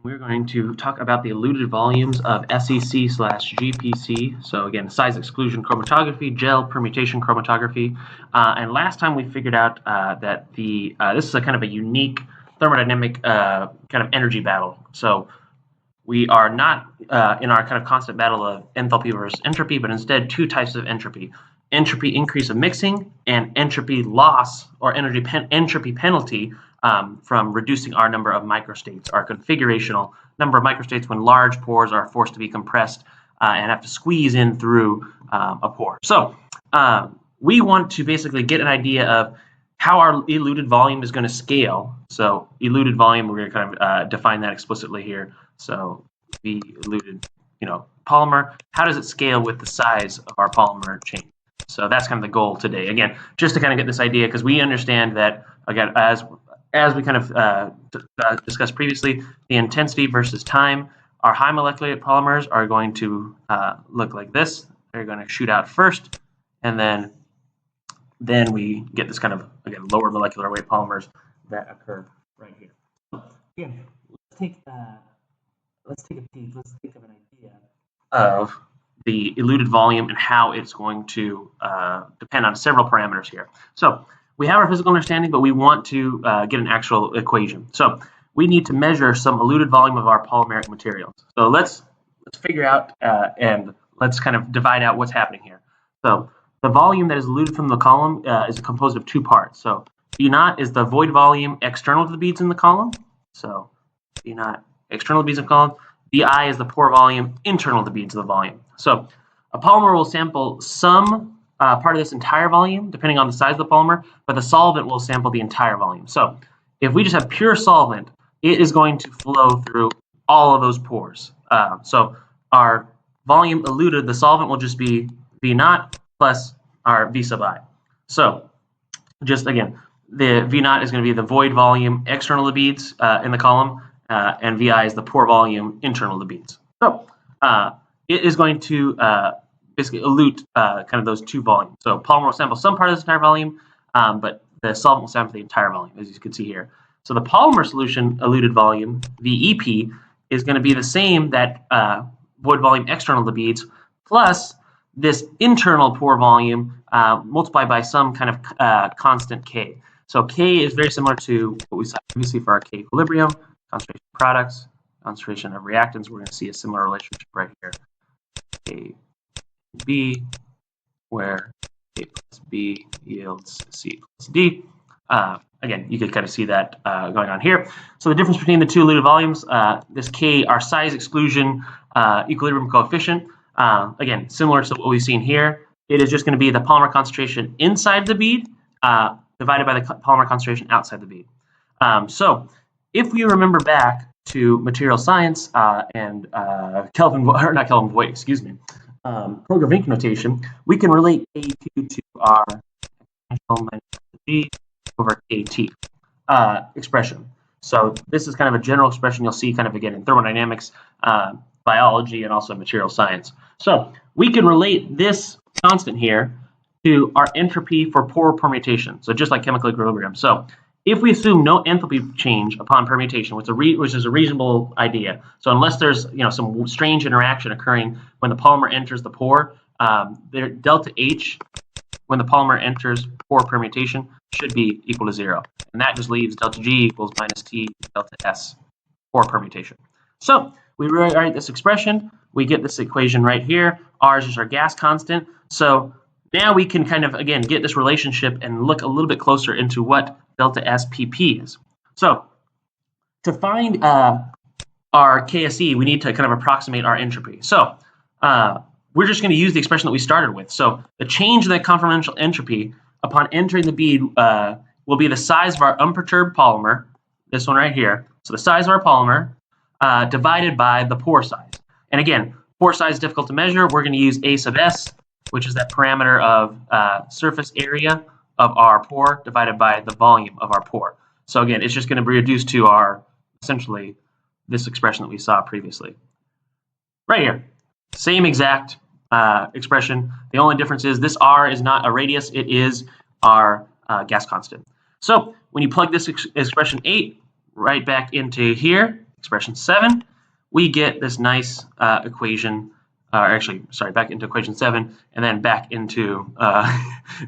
We're going to talk about the eluted volumes of SEC/GPC. So again, size exclusion chromatography, gel permutation chromatography. And last time we figured out that this is a kind of a unique thermodynamic kind of energy battle. So we are not in our kind of constant battle of enthalpy versus entropy, but instead two types of entropy. Entropy increase of mixing and entropy loss or entropy penalty from reducing our number of microstates, our configurational number of microstates when large pores are forced to be compressed and have to squeeze in through a pore. So we want to basically get an idea of how our eluted volume is going to scale. So eluted volume, we're going to kind of define that explicitly here. So the eluted, polymer, how does it scale with the size of our polymer chain? So that's kind of the goal today. Again, just to kind of get this idea, because we understand that, again, as we kind of discussed previously, the intensity versus time, our high molecular weight polymers are going to look like this. They're going to shoot out first, and then we get this kind of, again, lower molecular weight polymers that occur right here. Again, let's take a peek. Let's think of an idea of the eluted volume and how it's going to depend on several parameters here. So we have our physical understanding, but we want to get an actual equation. So we need to measure some eluted volume of our polymeric materials. So let's figure out and let's kind of divide out what's happening here. So the volume that is eluted from the column is composed of two parts. So V naught is the void volume external to the beads in the column. So V naught external to the beads in the column. VI is the pore volume internal to the beads of the volume. So a polymer will sample some part of this entire volume, depending on the size of the polymer, but the solvent will sample the entire volume. So if we just have pure solvent, it is going to flow through all of those pores. So our volume eluted, the solvent will just be V naught plus our V sub I. So just again, the V naught is going to be the void volume external to the beads in the column, and VI is the pore volume internal to the beads. So it is going to basically elute kind of those two volumes. So polymer will sample some part of this entire volume, but the solvent will sample the entire volume, as you can see here. So the polymer solution eluted volume, VEP, is going to be the same that void volume external to the beads, plus this internal pore volume multiplied by some kind of constant K. So K is very similar to what we saw previously for our K equilibrium, concentration of products, concentration of reactants. We're going to see a similar relationship right here. A, B, where A plus B yields C plus D. Again, you can kind of see that going on here. So the difference between the two eluted volumes, this K, our size exclusion equilibrium coefficient, again, similar to what we've seen here, it is just going to be the polymer concentration inside the bead divided by the polymer concentration outside the bead. So if we remember back to material science and Kroger-Vink notation, we can relate K2 to our exponential minus G over KT expression. So this is kind of a general expression you'll see kind of again in thermodynamics, biology, and also material science. So we can relate this constant here to our entropy for pore permutation. So just like chemical equilibrium. So if we assume no enthalpy change upon permutation, which is a reasonable idea, so unless there's some strange interaction occurring when the polymer enters the pore, delta H when the polymer enters pore permutation should be equal to 0, and that just leaves delta G equals minus T delta S pore permutation. So we rewrite this expression, we get this equation right here. R is just our gas constant. So now we can kind of again get this relationship and look a little bit closer into what delta SPP is. So to find our KSE, we need to kind of approximate our entropy. So we're just going to use the expression that we started with. So the change in the conformatical entropy upon entering the bead will be the size of our unperturbed polymer, this one right here. So the size of our polymer divided by the pore size. And again, pore size is difficult to measure. We're going to use A sub S, which is that parameter of surface area of our pore divided by the volume of our pore. So again, it's just going to be reduced to our, essentially, this expression that we saw previously. Right here, same exact expression. The only difference is this R is not a radius, it is our gas constant. So when you plug this expression 8 right back into here, expression 7, we get this nice equation. Actually, sorry, back into equation 7, and then back into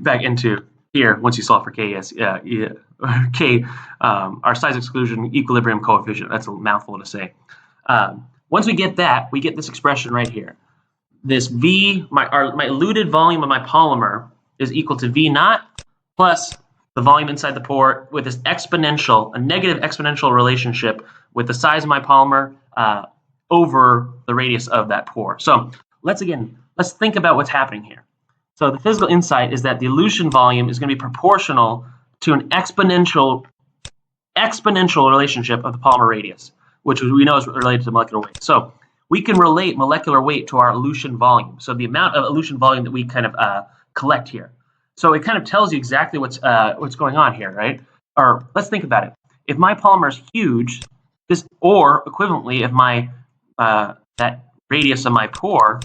back into here once you solve for k as k, our size exclusion equilibrium coefficient. That's a mouthful to say. Once we get that, we get this expression right here. This V, my eluted volume of my polymer is equal to V naught plus the volume inside the pore with this exponential, a negative exponential relationship with the size of my polymer over the radius of that pore. So let's think about what's happening here. So the physical insight is that the elution volume is going to be proportional to an exponential relationship of the polymer radius, which we know is related to molecular weight. So we can relate molecular weight to our elution volume. So the amount of elution volume that we kind of collect here. So it kind of tells you exactly what's going on here, right? Or let's think about it. If my polymer is huge, or equivalently, if my that radius of my pore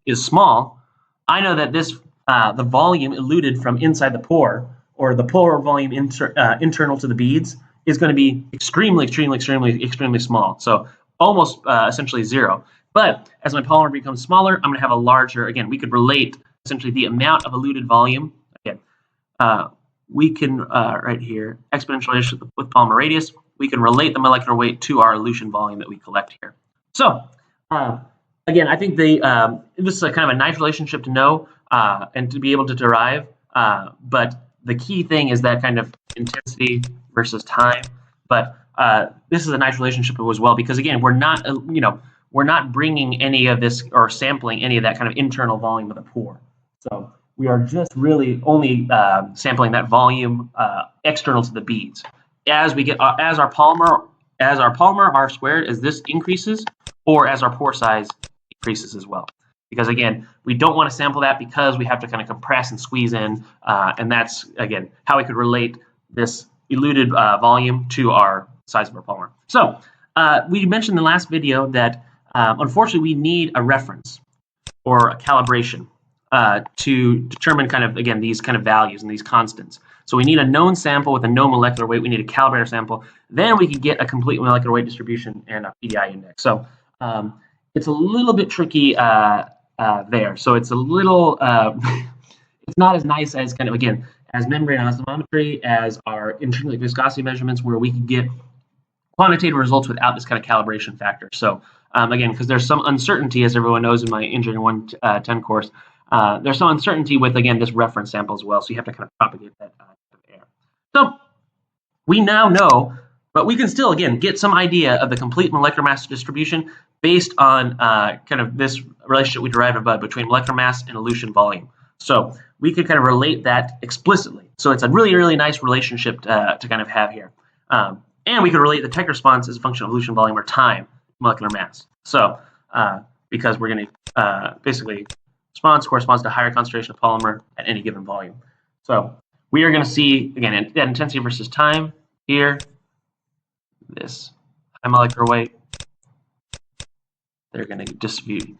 is small, I know that this the volume eluted from inside the pore, or the pore volume internal to the beads, is going to be extremely small. So almost essentially 0. But as my polymer becomes smaller, I'm going to have a larger. Again, we could relate essentially the amount of eluted volume. Again, we can right here exponential relationship with polymer radius. We can relate the molecular weight to our elution volume that we collect here. So again, I think this is a kind of a nice relationship to know and to be able to derive. But the key thing is that kind of intensity versus time. But this is a nice relationship as well, because again, we're not bringing any of this or sampling any of that kind of internal volume of the pore. So we are just really only sampling that volume external to the beads. As we get as our polymer R squared, as this increases, or as our pore size increases as well. Because again, we don't want to sample that because we have to kind of compress and squeeze in, and that's again how we could relate this eluted volume to our size of our polymer. So we mentioned in the last video that unfortunately we need a reference or a calibration to determine kind of, again, these kind of values and these constants. So we need a known sample with a known molecular weight. We need a calibrator sample. Then we can get a complete molecular weight distribution and a PDI index. So it's a little bit tricky there. So it's a little, it's not as nice as kind of, again, as membrane osmometry, as our intrinsic viscosity measurements, where we can get quantitative results without this kind of calibration factor. So again, because there's some uncertainty, as everyone knows in my Engineering 110 course, there's some uncertainty with, again, this reference sample as well. So you have to kind of propagate that error. So we now know, but we can still, again, get some idea of the complete molecular mass distribution based on kind of this relationship we derived above between molecular mass and elution volume. So we could kind of relate that explicitly. So it's a really, really nice relationship to kind of have here. And we could relate the detector response as a function of elution volume or time, molecular mass. So because we're going to basically response corresponds to higher concentration of polymer at any given volume. So we are going to see, again, that intensity versus time here, this high molecular weight. They're going to distribute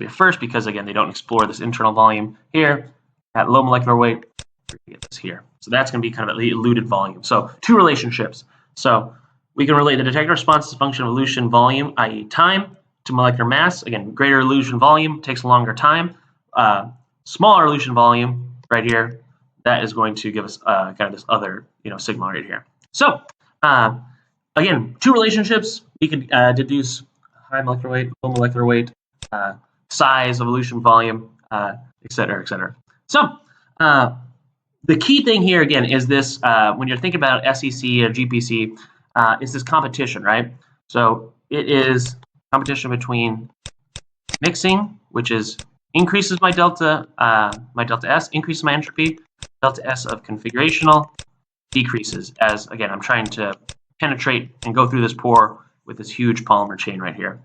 first because, again, they don't explore this internal volume here. At low molecular weight, we're going to get this here. So that's going to be kind of the eluted volume. So two relationships. So we can relate the detector response as a function of elution volume, i.e. time, to molecular mass. Again, greater elution volume takes a longer time. Smaller elution volume right here, that is going to give us kind of this other signal right here. So again, two relationships. We could deduce high molecular weight, low molecular weight, size of elution volume, et cetera, et cetera. So the key thing here, again, is this, when you're thinking about SEC or GPC, is this competition, right? So it is competition between mixing, which is increases my delta S, increases my entropy, delta S of configurational, decreases as, again, I'm trying to penetrate and go through this pore with this huge polymer chain right here.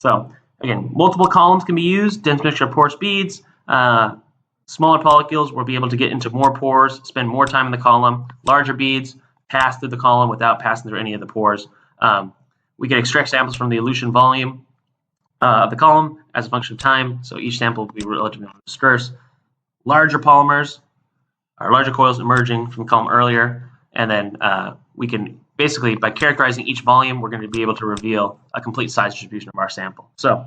So again, multiple columns can be used, dense mixture of porous beads. Smaller molecules will be able to get into more pores, spend more time in the column. Larger beads pass through the column without passing through any of the pores. We can extract samples from the elution volume of the column as a function of time, so each sample will be relatively dispersed. Larger polymers, or larger coils emerging from the column earlier, and then we can basically, by characterizing each volume, we're going to be able to reveal a complete size distribution of our sample. So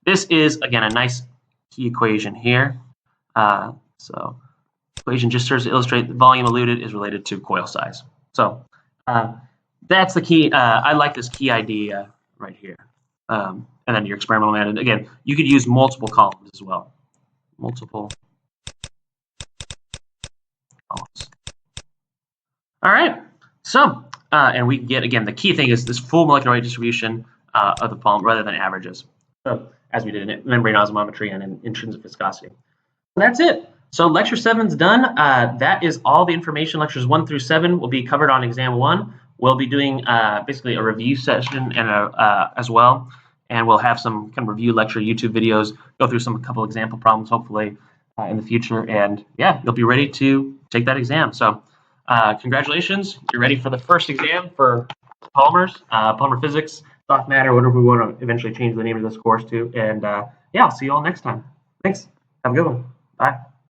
this is, again, a nice key equation here. So equation just serves to illustrate the volume eluted is related to coil size. So that's the key. I like this key idea right here. And then your experimental method. Again, you could use multiple columns as well. Multiple columns. All right. So, and we get, again, the key thing is this full molecular weight distribution of the polymer rather than averages. So, as we did in membrane osmometry and in intrinsic viscosity. So that's it. So lecture 7 is done. That is all the information. Lectures 1 through 7 will be covered on exam 1. We'll be doing basically a review session and as well. And we'll have some kind of review lecture YouTube videos, go through a couple example problems, hopefully, in the future. And yeah, you'll be ready to take that exam. So congratulations. You're ready for the first exam for polymers, polymer physics, soft matter, whatever we want to eventually change the name of this course to. And yeah, I'll see you all next time. Thanks. Have a good one. Bye.